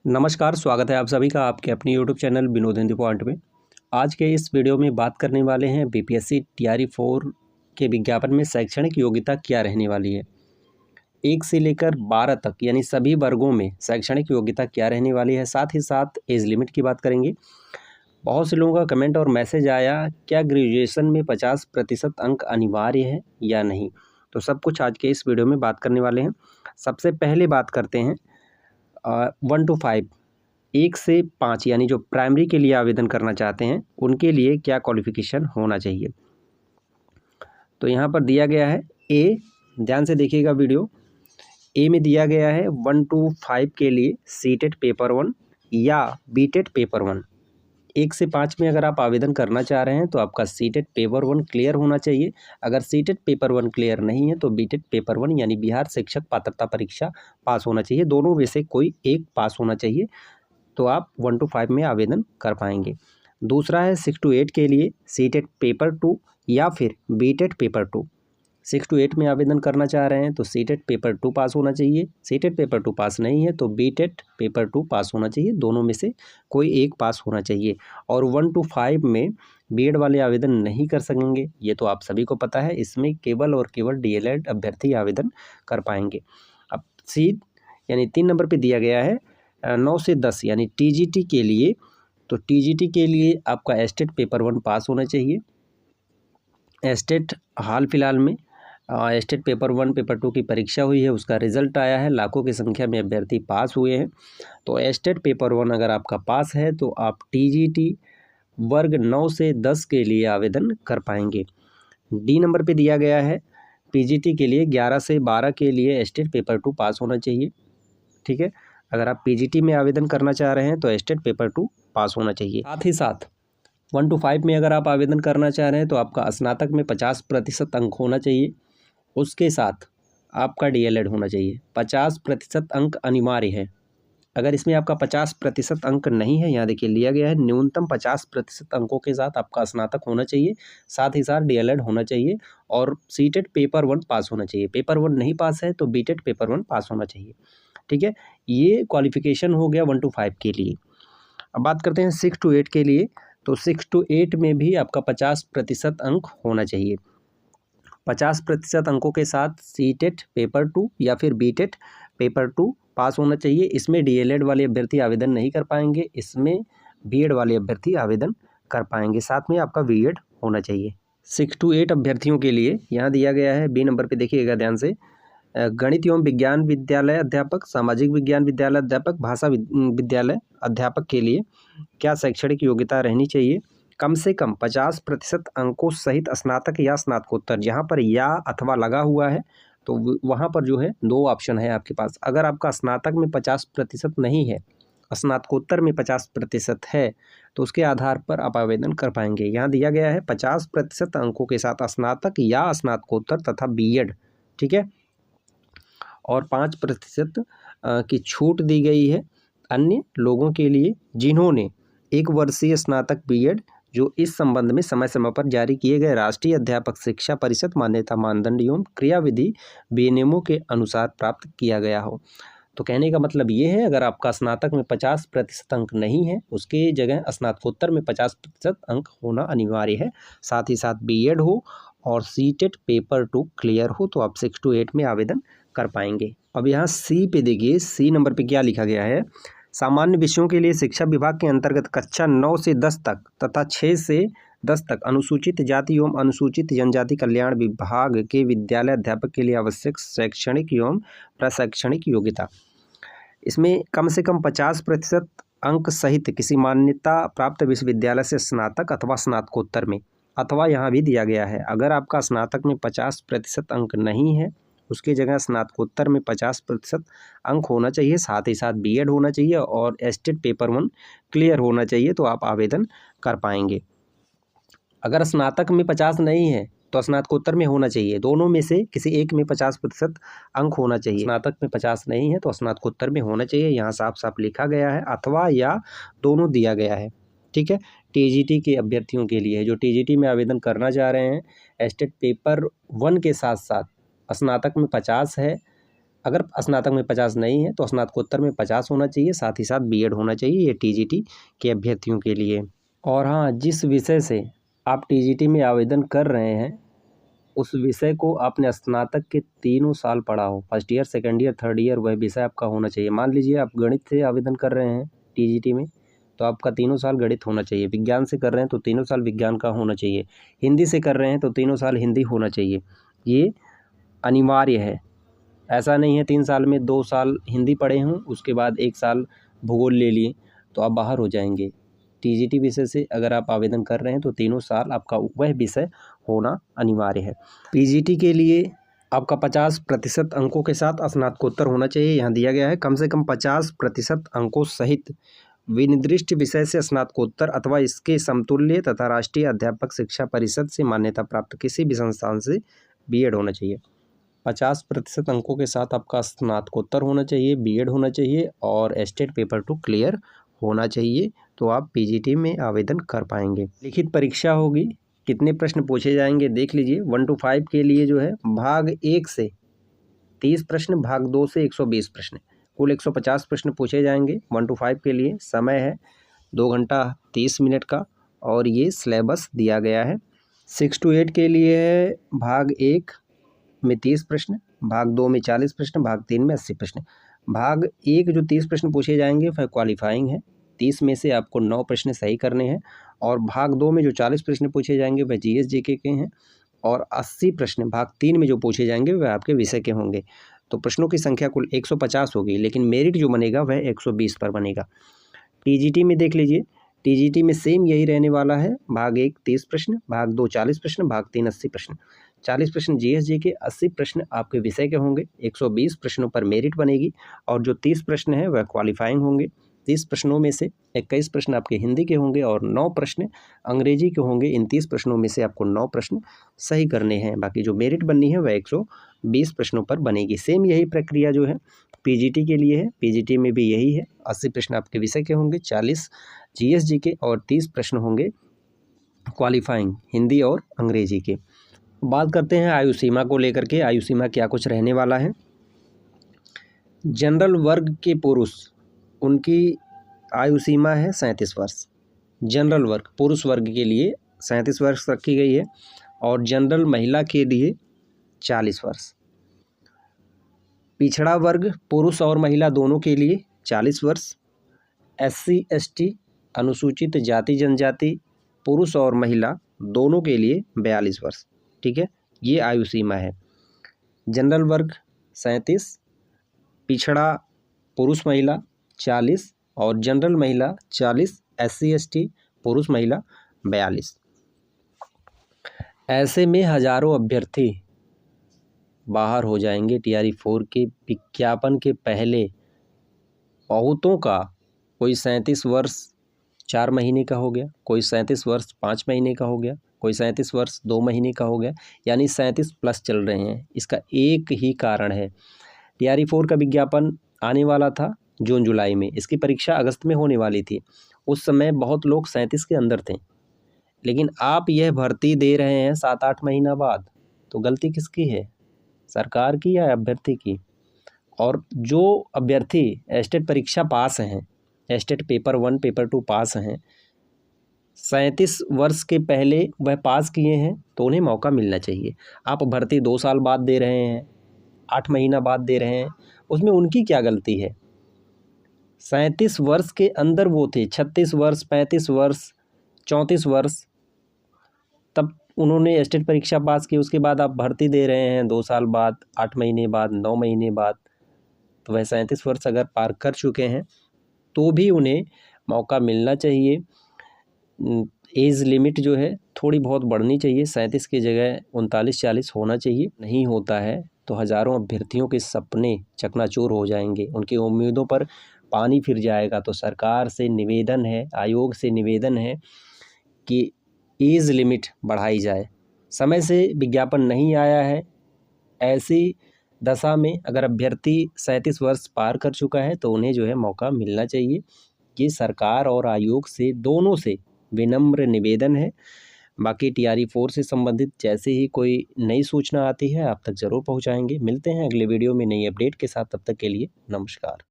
नमस्कार, स्वागत है आप सभी का आपके अपनी YouTube channel Vinod Hindi point में। आज के इस वीडियो में बात करने वाले हैं बीपीएससी टीआरई 4 के विज्ञापन में शैक्षणिक योग्यता क्या रहने वाली है। 1 से लेकर 12 तक यानी सभी वर्गों में शैक्षणिक योग्यता क्या रहने वाली है, साथ ही साथ एज लिमिट की बात करेंगे। बहुत से लोगों का कमेंट और मैसेज आया, क्या ग्रेजुएशन में 50% अंक अनिवार्य है या नहीं। तो सब कुछ आज के इस वीडियो में बात करने वाले हैं। सबसे पहले बात करते हैं 1 to 5 1 से 5 यानी जो प्राइमरी के लिए आवेदन करना चाहते हैं उनके लिए क्या क्वालिफिकेशन होना चाहिए। तो यहाँ पर दिया गया है ए, ध्यान से देखिएगा वीडियो। ए में दिया गया है 1 to 5 के लिए सीटेट पेपर 1 या बीटेट पेपर 1। 1 से 5 में अगर आप आवेदन करना चाह रहे हैं तो आपका सीटेट पेपर 1 क्लियर होना चाहिए। अगर सीटेट पेपर 1 क्लियर नहीं है तो बीटेट पेपर 1 यानी बिहार शिक्षक पात्रता परीक्षा पास होना चाहिए। दोनों में से कोई एक पास होना चाहिए, तो आप 1 to 5 में आवेदन कर पाएंगे। दूसरा है 6 to 8 के लिए सीटेट पेपर 2 या फिर बीटेट पेपर 2। 6 to 8 में आवेदन करना चाह रहे हैं तो सीटेट पेपर 2 पास होना चाहिए। सीटेट पेपर 2 पास नहीं है तो बीटेट पेपर 2 पास होना चाहिए। दोनों में से कोई एक पास होना चाहिए। और 1 to 5 में बीएड वाले आवेदन नहीं कर सकेंगे, ये तो आप सभी को पता है। इसमें केवल और केवल डीएलएड अभ्यर्थी आवेदन कर पाएंगे। अब सी यानी 3 नंबर पर दिया गया है 9 से 10 यानी टीजीटी के लिए। तो टीजीटी के लिए आपका एस्टेट पेपर 1 पास होना चाहिए। एस्टेट हाल फिलहाल में एस्टेट पेपर 1 पेपर 2 की परीक्षा हुई है, उसका रिजल्ट आया है, लाखों की संख्या में अभ्यर्थी पास हुए हैं। तो एस्टेट पेपर 1 अगर आपका पास है तो आप टीजीटी वर्ग 9 से 10 के लिए आवेदन कर पाएंगे। डी नंबर पे दिया गया है पीजीटी के लिए 11 से 12 के लिए एस्टेट पेपर 2 पास होना चाहिए। ठीक है, अगर आप पीजीटी में आवेदन करना चाह रहे हैं तो एस्टेट पेपर 2 पास होना चाहिए। साथ ही साथ 1 to 5 में अगर आप आवेदन करना चाह रहे हैं तो आपका स्नातक में 50% अंक होना चाहिए। उसके साथ आपका डीएलएड होना चाहिए। 50% अंक अनिवार्य है। अगर इसमें आपका 50% अंक नहीं है, यहाँ देखिए लिया गया है न्यूनतम 50% अंकों के साथ आपका स्नातक होना चाहिए, साथ ही साथ डीएलएड होना चाहिए और सीटेट पेपर 1 पास होना चाहिए। पेपर 1 नहीं पास है तो बीटेट पेपर 1 पास होना चाहिए। ठीक है, ये क्वालिफिकेशन हो गया 1 to 5 के लिए। अब बात करते हैं 6 to 8 के लिए। तो 6 to 8 में भी आपका 50% अंक होना चाहिए। 50% अंकों के साथ सीटेट पेपर 2 या फिर बीटेट पेपर 2 पास होना चाहिए। इसमें डीएलएड वाले अभ्यर्थी आवेदन नहीं कर पाएंगे, इसमें बीएड वाले अभ्यर्थी आवेदन कर पाएंगे। साथ में आपका बीएड होना चाहिए। 6 to 8 अभ्यर्थियों के लिए यहाँ दिया गया है बी नंबर पे, देखिएगा ध्यान से। गणित एवं विज्ञान विद्यालय अध्यापक, सामाजिक विज्ञान विद्यालय अध्यापक, भाषा विद्यालय अध्यापक के लिए क्या शैक्षणिक योग्यता रहनी चाहिए। कम से कम 50% अंकों सहित स्नातक या स्नातकोत्तर। जहाँ पर या अथवा लगा हुआ है तो वहाँ पर जो है 2 ऑप्शन है आपके पास। अगर आपका स्नातक में 50% नहीं है, स्नातकोत्तर में 50% है, तो उसके आधार पर आप आवेदन कर पाएंगे। यहाँ दिया गया है 50% अंकों के साथ स्नातक या स्नातकोत्तर तथा बीएड। ठीक है, और 5% की छूट दी गई है अन्य लोगों के लिए जिन्होंने 1 वर्षीय स्नातक बीएड जो इस संबंध में समय समय पर जारी किए गए राष्ट्रीय अध्यापक शिक्षा परिषद मान्यता मानदंड एवं क्रियाविधि विनियमों के अनुसार प्राप्त किया गया हो। तो कहने का मतलब ये है, अगर आपका स्नातक में 50% अंक नहीं है, उसके जगह स्नातकोत्तर में 50% अंक होना अनिवार्य है। साथ ही साथ बीएड हो और सीटेट पेपर 2 क्लियर हो तो आप 6 to 8 में आवेदन कर पाएंगे। अब यहाँ सी पे देखिए, सी नंबर पे क्या लिखा गया है। सामान्य विषयों के लिए शिक्षा विभाग के अंतर्गत कक्षा 9 से 10 तक तथा 6 से 10 तक अनुसूचित जाति एवं अनुसूचित जनजाति कल्याण विभाग के विद्यालय अध्यापक के लिए आवश्यक शैक्षणिक एवं प्रशैक्षणिक योग्यता। इसमें कम से कम 50% अंक सहित किसी मान्यता प्राप्त विश्वविद्यालय से स्नातक अथवा स्नातकोत्तर में, अथवा यहाँ भी दिया गया है अगर आपका स्नातक में 50% अंक नहीं है, उसकी जगह स्नातकोत्तर में 50% अंक होना चाहिए, साथ ही साथ बीएड होना चाहिए और एस्टेट पेपर 1 क्लियर होना चाहिए, तो आप आवेदन कर पाएंगे। अगर स्नातक में 50 नहीं है तो स्नातकोत्तर में होना चाहिए। दोनों में से किसी एक में 50% अंक होना चाहिए। स्नातक में 50 नहीं है तो स्नातकोत्तर में होना चाहिए। यहाँ साफ साफ लिखा गया है, अथवा या दोनों दिया गया है। ठीक है, टीजीटी के अभ्यर्थियों के लिए जो टीजीटी में आवेदन करना चाह रहे हैं, एस्टेट पेपर 1 के साथ साथ स्नातक में 50 है अगर स्नातक में 50 नहीं है तो स्नातकोत्तर में 50 होना चाहिए, साथ ही साथ बीएड होना चाहिए, ये टीजीटी के अभ्यर्थियों के लिए। और हाँ, जिस विषय से आप टीजीटी में आवेदन कर रहे हैं उस विषय को आपने स्नातक के तीनों साल पढ़ा हो, first year, second year, third year, वह विषय आपका होना चाहिए। मान लीजिए आप गणित से आवेदन कर रहे हैं टीजीटी में, तो आपका तीनों साल गणित होना चाहिए। विज्ञान से कर रहे हैं तो तीनों साल विज्ञान का होना चाहिए। हिंदी से कर रहे हैं तो तीनों साल हिंदी होना चाहिए। ये अनिवार्य है। ऐसा नहीं है 3 साल में 2 साल हिंदी पढ़े हों, उसके बाद 1 साल भूगोल ले लिए तो आप बाहर हो जाएंगे। टीजीटी विषय से अगर आप आवेदन कर रहे हैं तो तीनों साल आपका वह विषय होना अनिवार्य है। पीजीटी के लिए आपका 50% अंकों के साथ स्नातकोत्तर होना चाहिए। यहाँ दिया गया है कम से कम 50% अंकों सहित विनिर्दिष्ट विषय से स्नातकोत्तर अथवा इसके समतुल्य तथा राष्ट्रीय अध्यापक शिक्षा परिषद से मान्यता प्राप्त किसी भी संस्थान से बीएड होना चाहिए। 50% अंकों के साथ आपका स्नातकोत्तर होना चाहिए, बीएड होना चाहिए और स्टेट पेपर 2 क्लियर होना चाहिए, तो आप पीजीटी में आवेदन कर पाएंगे। लिखित परीक्षा होगी, कितने प्रश्न पूछे जाएंगे देख लीजिए। 1 to 5 के लिए जो है भाग 1 से 30 प्रश्न, भाग 2 से 120 प्रश्न, कुल 150 प्रश्न पूछे जाएंगे 1 to 5 के लिए। समय है 2 घंटा 30 मिनट का और ये सिलेबस दिया गया है। 6 to 8 के लिए है भाग 1 में 30 प्रश्न, भाग 2 में 40 प्रश्न, भाग 3 में 80 प्रश्न। भाग 1 जो 30 प्रश्न पूछे जाएंगे वह क्वालिफाइंग है, 30 में से आपको 9 प्रश्न सही करने हैं। और भाग 2 में जो 40 प्रश्न पूछे जाएंगे वह जीएस जीके के हैं और 80 प्रश्न भाग 3 में जो पूछे जाएंगे वह आपके विषय के होंगे। तो प्रश्नों की संख्या कुल 150 होगी, लेकिन मेरिट जो बनेगा वह 120 पर बनेगा। टीजीटी में देख लीजिए, टीजीटी में सेम यही रहने वाला है। भाग 1 30 प्रश्न, भाग 2 40 प्रश्न, भाग 3 80 प्रश्न। 40 प्रश्न जीएसजी के, 80 प्रश्न आपके विषय के होंगे। 120 प्रश्नों पर मेरिट बनेगी और जो 30 प्रश्न हैं वह क्वालिफाइंग होंगे। 30 प्रश्नों में से 21 प्रश्न आपके हिंदी के होंगे और 9 प्रश्न अंग्रेजी के होंगे। इन 30 प्रश्नों में से आपको 9 प्रश्न सही करने हैं, बाकी जो मेरिट बननी है वह 120 प्रश्नों पर बनेगी। सेम यही प्रक्रिया जो है पीजीटी के लिए है, पीजीटी में भी यही है। 80 प्रश्न आपके विषय के होंगे, 40 जीएसजी के और 30 प्रश्न होंगे क्वालिफाइंग हिंदी और अंग्रेजी के। बात करते हैं आयु सीमा को लेकर के, आयु सीमा क्या कुछ रहने वाला है। जनरल वर्ग के पुरुष, उनकी आयु सीमा है 37 वर्ष। जनरल वर्ग पुरुष वर्ग के लिए 37 वर्ष रखी गई है और जनरल महिला के लिए 40 वर्ष। पिछड़ा वर्ग पुरुष और महिला दोनों के लिए 40 वर्ष। एससी एसटी अनुसूचित जाति जनजाति पुरुष और महिला दोनों के लिए 42 वर्ष। ठीक है, ये आयु सीमा है। जनरल वर्ग 37, पिछड़ा पुरुष महिला 40 और जनरल महिला 40, एससी एसटी पुरुष महिला 42। ऐसे में हजारों अभ्यर्थी बाहर हो जाएंगे टीआरई 4 के विज्ञापन के पहले। बहुतों का कोई 37 वर्ष 4 महीने का हो गया, कोई 37 वर्ष 5 महीने का हो गया, कोई 37 वर्ष 2 महीने का हो गया, यानी 37 प्लस चल रहे हैं। इसका एक ही कारण है, टीआरई 4 का विज्ञापन आने वाला था जून जुलाई में, इसकी परीक्षा अगस्त में होने वाली थी। उस समय बहुत लोग 37 के अंदर थे, लेकिन आप यह भर्ती दे रहे हैं 7-8 महीना बाद, तो गलती किसकी है, सरकार की या अभ्यर्थी की। और जो अभ्यर्थी एस्टेट परीक्षा पास हैं, एस्टेट पेपर 1 पेपर 2 पास हैं, 37 वर्ष के पहले वह पास किए हैं, तो उन्हें मौका मिलना चाहिए। आप भर्ती 2 साल बाद दे रहे हैं, 8 महीना बाद दे रहे हैं, उसमें उनकी क्या गलती है। 37 वर्ष के अंदर वो थे, 36 वर्ष 35 वर्ष 34 वर्ष, तब उन्होंने एस्टेट परीक्षा पास की, उसके बाद आप भर्ती दे रहे हैं 2 साल बाद, 8 महीने बाद, 9 महीने बाद, तो वह 37 वर्ष अगर पार कर चुके हैं तो भी उन्हें मौका मिलना चाहिए। एज लिमिट जो है थोड़ी बहुत बढ़नी चाहिए, 37 की जगह 39-40 होना चाहिए। नहीं होता है तो हज़ारों अभ्यर्थियों के सपने चकनाचूर हो जाएंगे, उनकी उम्मीदों पर पानी फिर जाएगा। तो सरकार से निवेदन है, आयोग से निवेदन है कि एज लिमिट बढ़ाई जाए। समय से विज्ञापन नहीं आया है, ऐसी दशा में अगर अभ्यर्थी 37 वर्ष पार कर चुका है तो उन्हें जो है मौका मिलना चाहिए। ये सरकार और आयोग से, दोनों से विनम्र निवेदन है। बाकी TRE 4 से संबंधित जैसे ही कोई नई सूचना आती है आप तक ज़रूर पहुँचाएँगे। मिलते हैं अगले वीडियो में नई अपडेट के साथ, तब तक के लिए नमस्कार।